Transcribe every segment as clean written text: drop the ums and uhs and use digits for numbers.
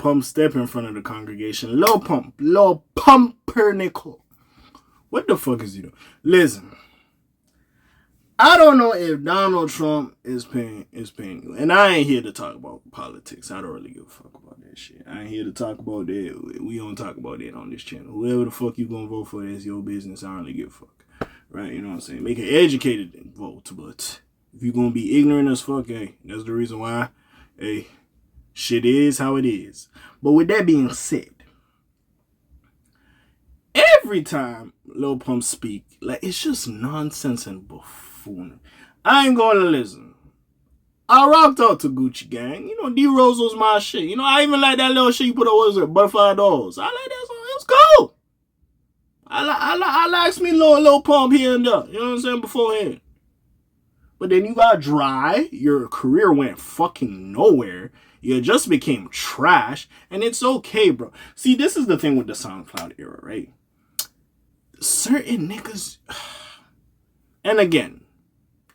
Pump step in front of the congregation. Lil Pumpernickel. What the fuck is he doing? Listen, I don't know if Donald Trump is paying you. And I ain't here to talk about politics. I don't really give a fuck about that shit. I ain't here to talk about that. We don't talk about that on this channel. Whoever the fuck you gonna vote for, that's your business. I don't really give a fuck. Right? You know what I'm saying? Make an educated vote. But if you gonna be ignorant as fuck, hey, that's the reason why, hey, shit is how it is. But with that being said, every time Lil Pump speak, like, it's just nonsense and buffoonery. I ain't gonna listen. I rocked out to Gucci Gang. You know, D-Rose was my shit. You know, I even like that little shit you put on, what was it, Butterfly Dolls. I like that song. It was cool. I likes me Lil Pump here and there. You know what I'm saying? Beforehand. But then you got dry. Your career went fucking nowhere. You just became trash. And it's okay, bro. See, this is the thing with the SoundCloud era, right? Certain niggas... And again,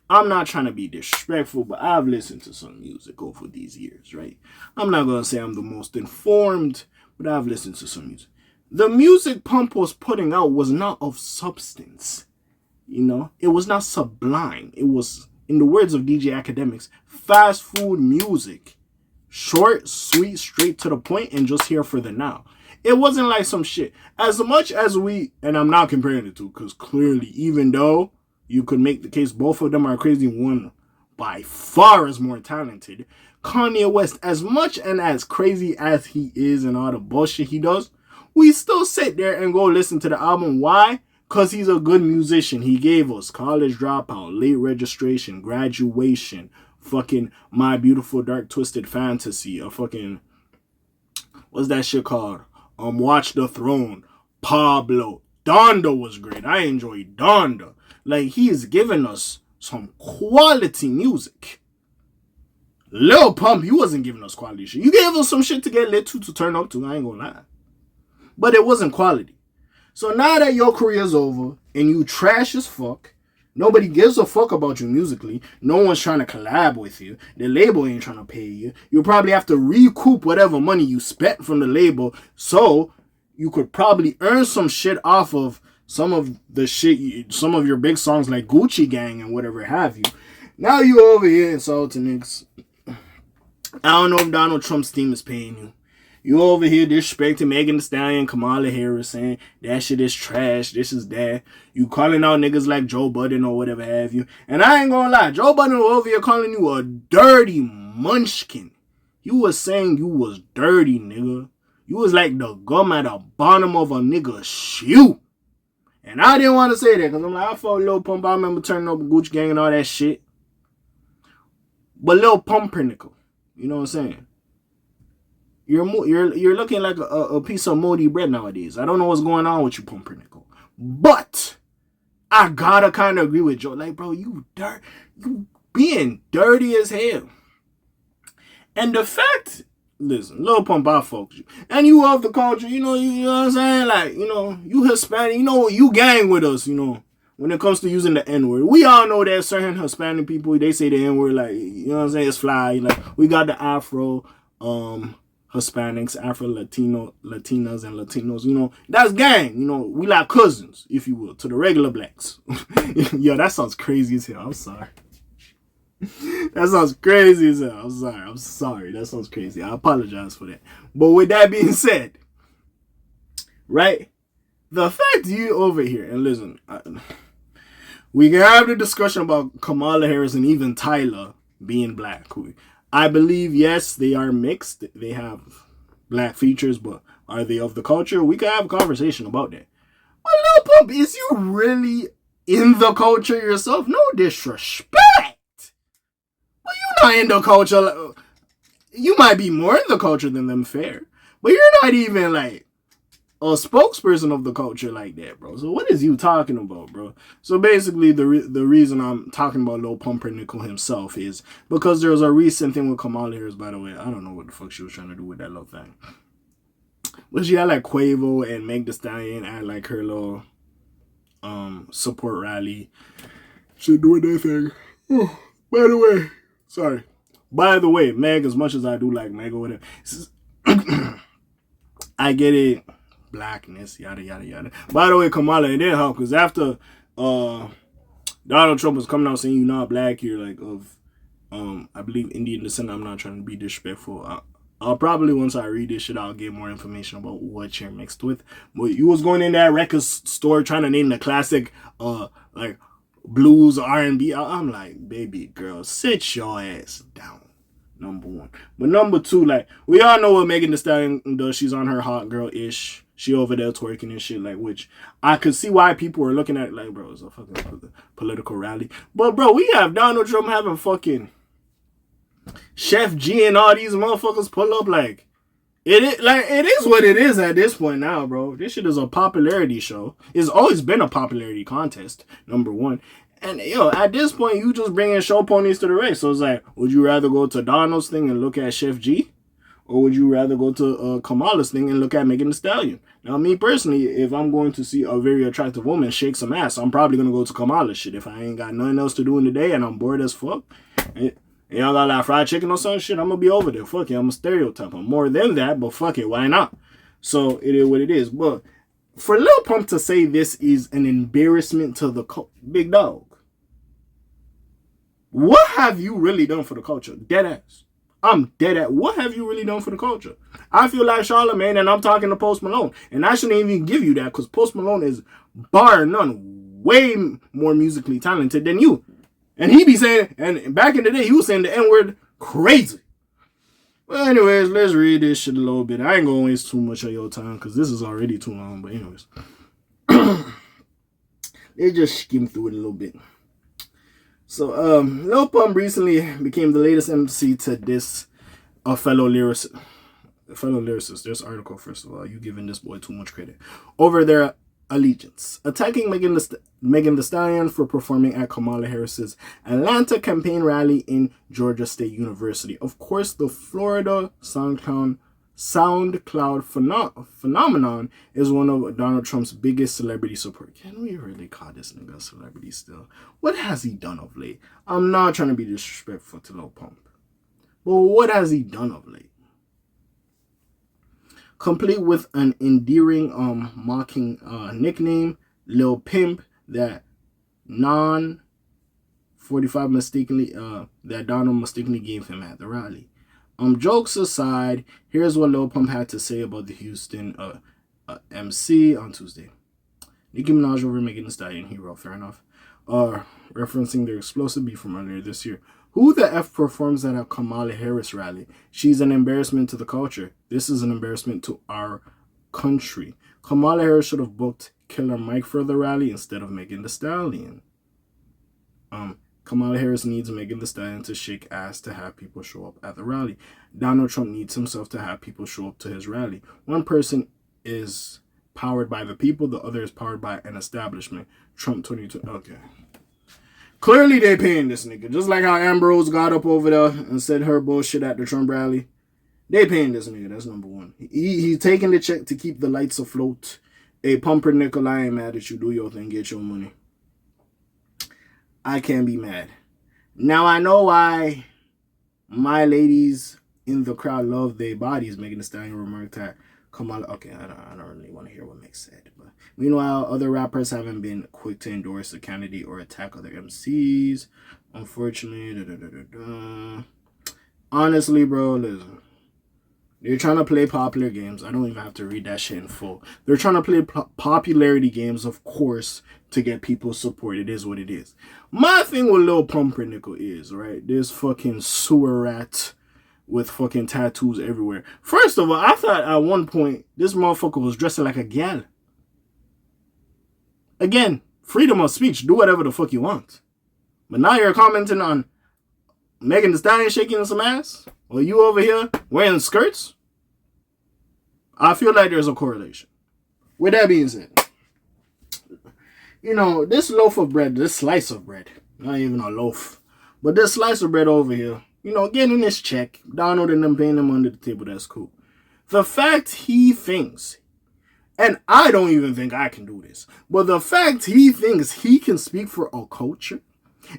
I'm not trying to be disrespectful, but I've listened to some music over these years, right? I'm not going to say I'm the most informed, but I've listened to some music. The music Pump was putting out was not of substance. You know? It was not sublime. It was, in the words of DJ Academics, fast food music. Short, sweet, straight to the point, and just here for the now. It wasn't like some shit. As much as we, and I'm not comparing the two, because clearly, even though you could make the case both of them are crazy, one by far is more talented. Kanye West, as much and as crazy as he is and all the bullshit he does, we still sit there and go listen to the album. Why? Because he's a good musician. He gave us College Dropout, Late Registration, Graduation, fucking My Beautiful Dark Twisted Fantasy, a fucking, what's that shit called? Watch the Throne, Pablo. Donda was great. I enjoyed Donda. Like, he is giving us some quality music. Lil Pump, he wasn't giving us quality shit. You gave us some shit to get lit to turn up to, I ain't gonna lie. But it wasn't quality. So now that your career's over and you trash as fuck, nobody gives a fuck about you musically. No one's trying to collab with you. The label ain't trying to pay you. You'll probably have to recoup whatever money you spent from the label, so you could probably earn some shit off of some of the shit, some of your big songs like Gucci Gang and whatever have you. Now you over here insulting niggas. I don't know if Donald Trump's team is paying you. You over here disrespecting Megan Thee Stallion, Kamala Harris, saying that shit is trash, this is that. You calling out niggas like Joe Budden or whatever have you. And I ain't gonna lie, Joe Budden was over here calling you a dirty munchkin. You was saying you was dirty, nigga. You was like the gum at the bottom of a nigga's shoe. And I didn't want to say that because I'm like, I fought Lil Pump. I remember turning up Gucci Gang and all that shit. But Lil Pumpernickel, you know what I'm saying? You're looking like a piece of moldy bread nowadays. I don't know what's going on with you, Pumpernickel. But I gotta kind of agree with Joe. Like, bro, you being dirty as hell. And the fact, listen, Lil Pump, I fuck you. And you of the culture, you know what I'm saying? Like, you know, you Hispanic, you know, you gang with us, you know, when it comes to using the N-word. We all know that certain Hispanic people, they say the N-word, like, you know what I'm saying? It's fly. Like, we got the Afro, Hispanics, Afro-Latinas and Latinos, you know, that's gang, you know, we like cousins, if you will, to the regular blacks. Yo, that sounds crazy as hell, I'm sorry. That sounds crazy as hell, I'm sorry, that sounds crazy, I apologize for that. But with that being said, right, the fact you over here, and listen, we can have the discussion about Kamala Harris and even Tyler being black. I believe, yes, they are mixed. They have black features, but are they of the culture? We can have a conversation about that. But Lil Pump, is you really in the culture yourself? No disrespect. But you're not in the culture. You might be more in the culture than them, fair. But you're not even, like, a spokesperson of the culture like that, bro. So what is you talking about, bro? So basically, the reason I'm talking about Lil Pumpernickel himself is because there's a recent thing with Kamala Harris, by the way. I don't know what the fuck she was trying to do with that little thing. But she had like Quavo and Meg Thee Stallion at like her little support rally. She doing that thing. Oh, by the way, Meg, as much as I do like Meg or whatever, I get it. Blackness, yada, yada, yada. By the way, Kamala, it didn't help because after Donald Trump was coming out saying you're not black, you're like of, I believe Indian descent. I'm not trying to be disrespectful. I'll probably, once I read this shit, I'll get more information about what you're mixed with. But you was going in that record store trying to name the classic, like blues, R&B. I'm like, baby girl, sit your ass down. Number one. But number two, like, we all know what Megan Thee Stallion does. She's on her hot girl-ish. She over there twerking and shit, like, which I could see why people are looking at it like, bro, it's a fucking political rally. But, bro, we have Donald Trump having fucking Chef G and all these motherfuckers pull up, like, it is what it is at this point now, bro. This shit is a popularity show. It's always been a popularity contest, number one. And, yo, at this point, you just bringing show ponies to the race. So it's like, would you rather go to Donald's thing and look at Chef G? Or would you rather go to Kamala's thing and look at Megan Thee Stallion? Now, me personally, if I'm going to see a very attractive woman shake some ass, I'm probably going to go to Kamala's shit. If I ain't got nothing else to do in the day and I'm bored as fuck, and y'all got like fried chicken or some shit, I'm going to be over there. Fuck it, I'm a stereotype. I'm more than that, but fuck it, why not? So, it is what it is. But for Lil Pump to say this is an embarrassment to the big dog, what have you really done for the culture? Dead ass. I'm dead at. What have you really done for the culture? I feel like Charlamagne, and I'm talking to Post Malone. And I shouldn't even give you that because Post Malone is, bar none, way more musically talented than you. And he be saying, and back in the day, he was saying the N-word crazy. Well, anyways, let's read this shit a little bit. I ain't going to waste too much of your time because this is already too long. But anyways, let's just skim through it a little bit. So, Lil Pump recently became the latest MC to diss a fellow lyricist. This article, first of all, you giving this boy too much credit. Over their allegiance. Attacking Megan Thee Stallion for performing at Kamala Harris's Atlanta campaign rally in Georgia State University. Of course, the Florida SoundCloud phenomenon is one of Donald Trump's biggest celebrity support. Can we really call this nigga a celebrity still? What has he done of late? I'm not trying to be disrespectful to Lil Pump, but what has he done of late? Complete with an endearing mocking nickname, Lil Pimp, that Donald mistakenly gave him at the rally. Jokes aside, here's what Lil Pump had to say about the Houston MC on Tuesday. Nicki Minaj over Megan Thee Stallion, he wrote, fair enough, referencing their explosive beef from earlier this year. Who the F performs at a Kamala Harris rally? She's an embarrassment to the culture. This is an embarrassment to our country. Kamala Harris should have booked Killer Mike for the rally instead of Megan Thee Stallion. Kamala Harris needs Megan Thee Stallion to shake ass to have people show up at the rally. Donald Trump needs himself to have people show up to his rally. One person is powered by the people, the other is powered by an establishment. Trump 2020. Okay. Clearly they paying this nigga. Just like how Ambrose got up over there and said her bullshit at the Trump rally. They paying this nigga. That's number one. He's taking the check to keep the lights afloat. Hey, Pumpernickel, I ain't mad at you. Do your thing. Get your money. I can't be mad. Now I know why my ladies in the crowd love their bodies. Megan Thee Stallion remarked that Kamala. Okay, I don't really want to hear what Meg said. But meanwhile, other rappers haven't been quick to endorse a candidate or attack other MCs. Unfortunately, honestly, bro, listen. They're trying to play popular games. I don't even have to read that shit in full. They're trying to play popularity games, of course, to get people's support. It is what it is. My thing with Lil Pumpernickel is, right, this fucking sewer rat with fucking tattoos everywhere. First of all, I thought at one point this motherfucker was dressing like a gal. Again, freedom of speech. Do whatever the fuck you want. But now you're commenting on Megan Thee Stallion shaking some ass? Well, you over here wearing skirts? I feel like there's a correlation. With that being said, you know, this loaf of bread, this slice of bread, not even a loaf, but this slice of bread over here, you know, getting this check, Donald and them paying him under the table, that's cool. The fact he thinks, and I don't even think I can do this, but the fact he thinks he can speak for a culture,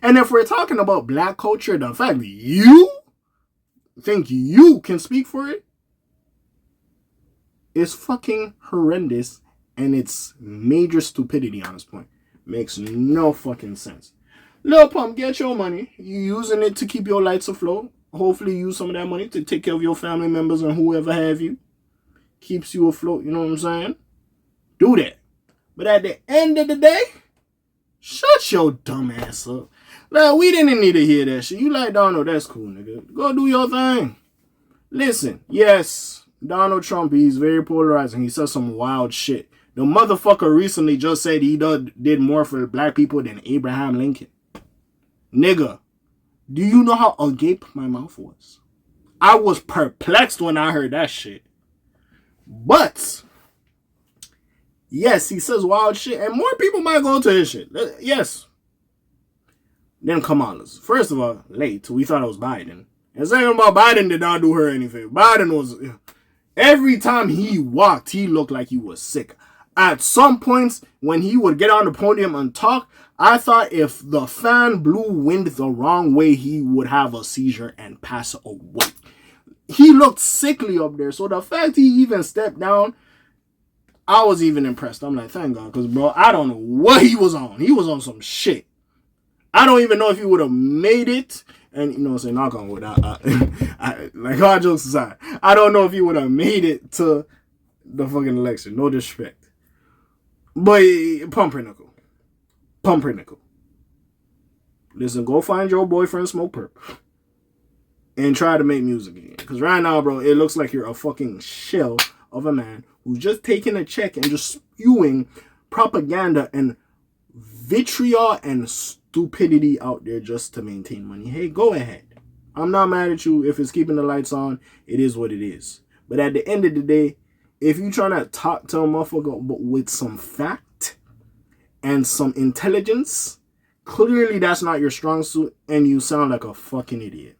and if we're talking about black culture, the fact that you think you can speak for it, is fucking horrendous, and it's major stupidity on this point. Makes no fucking sense. Lil Pump, get your money. You using it to keep your lights afloat. Hopefully use some of that money to take care of your family members and whoever have you. Keeps you afloat, you know what I'm saying? Do that. But at the end of the day, shut your dumb ass up. Like, we didn't need to hear that shit. You like Donald, that's cool, nigga. Go do your thing. Listen, yes, Donald Trump, he's very polarizing. He says some wild shit. The motherfucker recently just said he did more for black people than Abraham Lincoln. Nigga, do you know how agape my mouth was? I was perplexed when I heard that shit. But, yes, he says wild shit, and more people might go to his shit. Yes. Then Kamala's. First of all, late. We thought it was Biden. And second about Biden did not do her anything. Biden was... Every time he walked, he looked like he was sick. At some points, when he would get on the podium and talk, I thought if the fan blew wind the wrong way, he would have a seizure and pass away. He looked sickly up there. So the fact he even stepped down, I was even impressed. I'm like, thank God. Because, bro, I don't know what he was on. He was on some shit. I don't even know if he would have made it. And, you know what I'm saying, knock on wood. Like, all jokes aside, I don't know if he would have made to the fucking election. No disrespect. But, pumpernickel. Listen, go find your boyfriend, smoke perp. And try to make music again. Because right now, bro, it looks like you're a fucking shell of a man who's just taking a check and just spewing propaganda and vitriol and stupidity out there just to maintain money. Hey, go ahead. I'm not mad at you. If it's keeping the lights on, it is what it is. But at the end of the day, if you trying to talk to a motherfucker with some fact and some intelligence, clearly that's not your strong suit and you sound like a fucking idiot.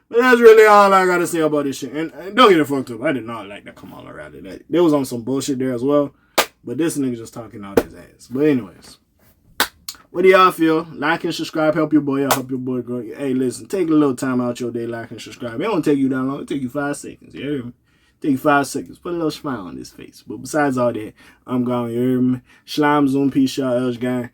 But that's really all I gotta say about this shit. And don't get it fucked up. I did not like that Kamala rally. There was on some bullshit there as well. But this nigga just talking out his ass. But anyways, what do y'all feel? Like and subscribe. Help your boy out. Help your boy grow. Hey, listen. Take a little time out your day. Like and subscribe. It won't take you that long. It'll take you 5 seconds. You hear me? Take you 5 seconds. Put a little smile on this face. But besides all that, I'm gone. You hear me? Shalom, Zoom, peace, y'all, Elsh gang.